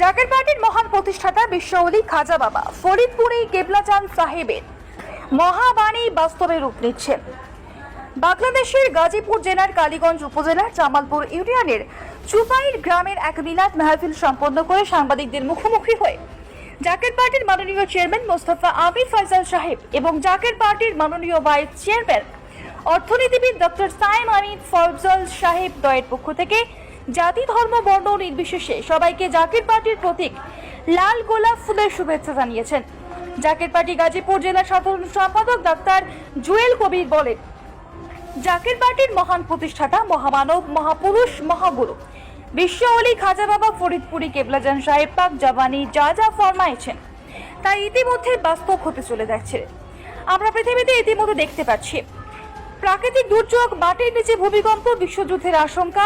জাকের পার্টির মহান প্রতিষ্ঠাতা বিশ্বওলি খাজা বাবা ফরিদপুরে কেবলাজান সাহেবের মহাবাণী বাস্তবে রূপ নিচ্ছে। বাংলাদেশের গাজীপুর জেলার কালীগঞ্জ উপজেলার জামালপুর ইউনিয়নের চুপাইর গ্রামের এক মিলাদ মাহফিল সম্পন্ন করে সাংবাদিকদের মুখোমুখি হয়ে জাকের পার্টির মাননীয় চেয়ারম্যান মোস্তফা আমির ফয়সাল সাহেব এবং জাকের পার্টির মাননীয় ভাইস চেয়ারম্যান অর্থনীতিবিদ ডক্টর সাইম আমির ফয়সাল সাহেব দ্বয়ের পক্ষ থেকে জাতি ধর্ম বর্ণ নির্বিশেষে সবাইকে জাকের পার্টির প্রতীক লাল গোলাপ ফুলের শুভেচ্ছা জানিয়েছেন। জাকের পার্টি গাজীপুর জেলা সাধারণ সম্পাদক ডাক্তার জুয়েল কবির বলেন, জাকের পার্টির মহান প্রতিষ্ঠাতা মহামানব মহাপুরুষ মহাগুরু বিশ্বওলি খাজা বাবা ফরিদপুরি কেবলাজান সাহেব পাক জাবানি যা যা ফরমাইছেন তা ইতিমধ্যে বাস্তব হতে চলে যাচ্ছে। আমরা পৃথিবীতে ইতিমধ্যে দেখতে পাচ্ছি প্রাকৃতিক দুর্যোগ, মাটির নিচে ভূমিকম্প, বিশ্বযুদ্ধের আশঙ্কা,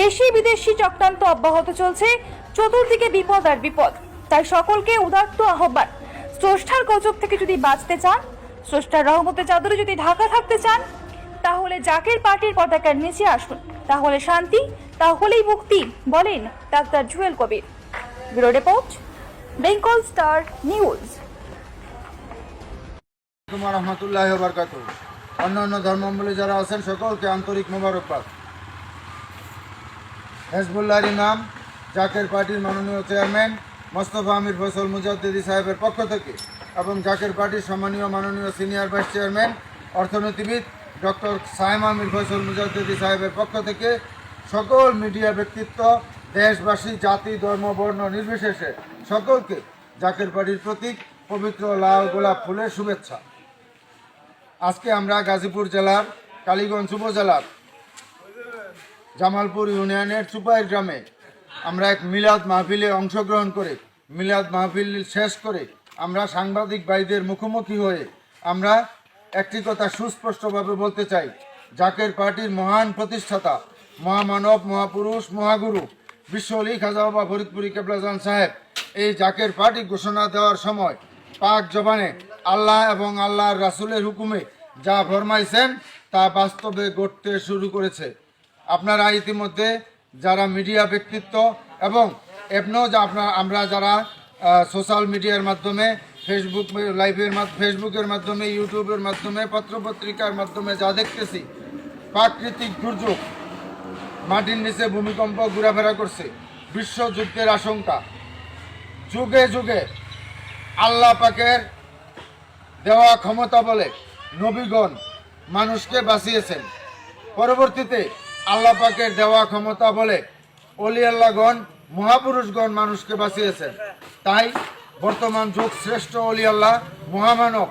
দেশি বিদেশি চক্রান্ত অব্যাহত চলছে, চতুর্দিকে বিপদ আর বিপদ। তাই সকলকে উদাত্ত আহ্বান, স্রষ্টার গজব থেকে যদি বাঁচতে চান, স্রষ্টার রহমতের চাদরে যদি ঢাকা থাকতে চান, তাহলে জাকের পার্টির পতাকার নিচে আসুন। তাহলে শান্তি, তাহলেই মুক্তি, বলেন doctor Jewel Kabir. Bureau report, Bengal star news. রহমতুল্লাহ বারকাতুহু। অন্যান্য ধর্মাবলম্বী যারা আছেন সকলকে আন্তরিক মোবারকবাদ। হেজবুল্লাহর ইমাম জাকের পার্টির মাননীয় চেয়ারম্যান মোস্তফা আমির ফয়সাল মুজাদ্দিদি সাহেবের পক্ষ থেকে এবং জাকের পার্টির সম্মানীয় মাননীয় সিনিয়র ভাইস চেয়ারম্যান অর্থনীতিবিদ ডক্টর সাইম আমির ফয়সাল মুজাদ্দিদি সাহেবের পক্ষ থেকে সকল মিডিয়া ব্যক্তিত্ব, দেশবাসী, জাতি, ধর্ম, বর্ণ নির্বিশেষে সকলকে জাকের পার্টির প্রতীক পবিত্র লাল গোলাপ ফুলের শুভেচ্ছা। আজকে আমরা গাজীপুর জেলার কালীগঞ্জ উপজেলার জামালপুর ইউনিয়নের চুপাইর গ্রামে আমরা এক মিলাদ মাহফিলে অংশগ্রহণ করে মিলাদ মাহফিল শেষ করে আমরা সাংবাদিক ভাইদের মুখোমুখি হয়ে আমরা একটি কথা সুস্পষ্টভাবে বলতে চাই, জাকের পার্টির মহান প্রতিষ্ঠাতা মহামানব মহাপুরুষ মহাগুরু বিশ্বওলি খাজা বাবা ফরিদপুরি কেবলাজান সাহেব এই জাকের পার্টি ঘোষণা দেওয়ার সময় পাক জবানে আল্লাহ এবং আল্লাহর রাসূলের হুকুমে যা ফরমাইছেন তা বাস্তবে ঘটতে শুরু করেছে। আপনারা ইতিমধ্যে যারা মিডিয়া ব্যক্তিত্ব এবং এমনও আমরা যারা সোশ্যাল মিডিয়ার মাধ্যমে ফেসবুকের মাধ্যমে ইউটিউবের মাধ্যমে পত্রপত্রিকার মাধ্যমে যা দেখতেছি, প্রাকৃতিক দুর্যোগ, মাটির নিচে ভূমিকম্প ঘোরাফেরা করছে, বিশ্বযুদ্ধের আশঙ্কা, যুগে যুগে আল্লাহ পাকের দেওয়া ক্ষমতা বলে নবীগণ মানুষকে বাঁচিয়েছেন। পরবর্তীতে আল্লাহ পাকের দেওয়া ক্ষমতা বলে অলি আল্লাহগণ মহাপুরুষগণ মানুষকে বাঁচিয়েছেন। তাই বর্তমান যুগ শ্রেষ্ঠ অলি আল্লাহ মহামানব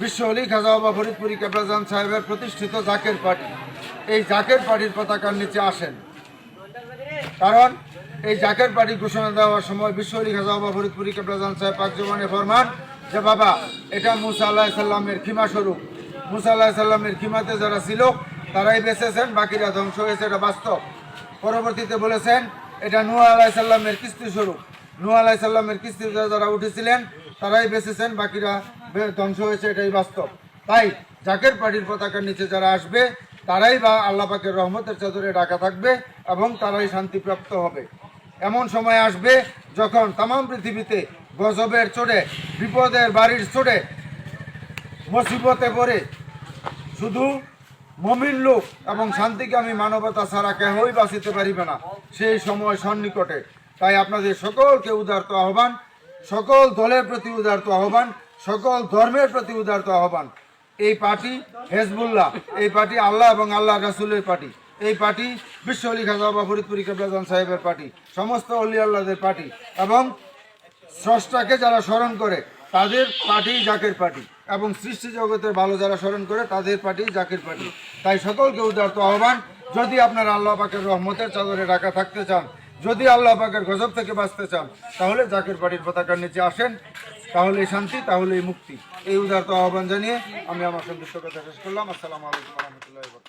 বিশ্বওলি খাজা বাবা ফরিদপুরি কেবলাজান সাহেবের প্রতিষ্ঠিত জাকের পার্টি এই জাকের পার্টির পতাকার নিচে আসেন। কারণ এই জাকের পার্টি ঘোষণা দেওয়ার সময় বিশ্বওলি খাজা বাবা ফরিদপুরি কেবলাজান সাহেব পাক জবানে ফরমান যে বাবা এটা মুসা আলাইহিস সালামের খিমা স্বরূপ। মুসা আলাইহিস সালামের খিমাতে যারা ছিল তারাই বেঁচেছেন, বাকিরা ধ্বংস হয়েছে, এটা বাস্তব। পরবর্তীতে বলেছেন এটা নূহ আলাইহিস সালামের কিস্তি স্বরূপ। নূহ আলাইহিস সালামের কিস্তিতে যারা উঠেছিলেন তারাই বেঁচেছেন, বাকিরা ধ্বংস হয়েছে, এটাই বাস্তব। তাই জাকের পার্টির পতাকার নিচে যারা আসবে তারাই বা আল্লাহ পাকের রহমতের চাদরে ঢাকা থাকবে এবং তারাই শান্তিপ্রাপ্ত হবে। এমন সময় আসবে যখন তামাম পৃথিবীতে গজবের চড়ে, বিপদের বাড়ির চড়ে, মুসিবতে পড়ে শুধু মমিন লোক এবং শান্তিকামী মানবতা ছাড়া কেহই বাঁচিতে পারিবে না, সেই সময় সন্নিকটে। তাই আপনাদের সকলকে উদারত আহ্বান, সকল দলের প্রতি উদারত আহ্বান, সকল ধর্মের প্রতি উদারত আহ্বান। এই পার্টি হেজবুল্লাহ, এই পার্টি আল্লাহ এবং আল্লাহ রাসূলের পার্টি, এই পার্টি বিশ্বওলি খাজা বাবা ফরিদপুরি কেবলাজান সাহেবের পার্টি, সমস্ত অলি আল্লাহদের পার্টি এবং স্রষ্টাকে যারা স্মরণ করে তাদের পার্টি জাকের পার্টি এবং সৃষ্টি জগতের ভালো যারা স্মরণ করে তাদের পার্টি জাকের পার্টি। তাই সকলকে উদারত আহ্বান, যদি আপনারা আল্লাহ পাকের রহমতের চাদরে ঢাকা থাকতে চান, যদি আল্লাহ পাকের গজব থেকে বাঁচতে চান, তাহলে জাকের পার্টির পতাকার নিচে আসেন, তাহলেই শান্তি, তাহলেই মুক্তি। এই উদারত আহ্বান জানিয়ে আমি আমার সংক্ষিপ্ত কথা শেষ করলাম। আসসালামু আলাইকুম ওয়া রাহমাতুল্লাহি ওয়া বারাকাতুহু।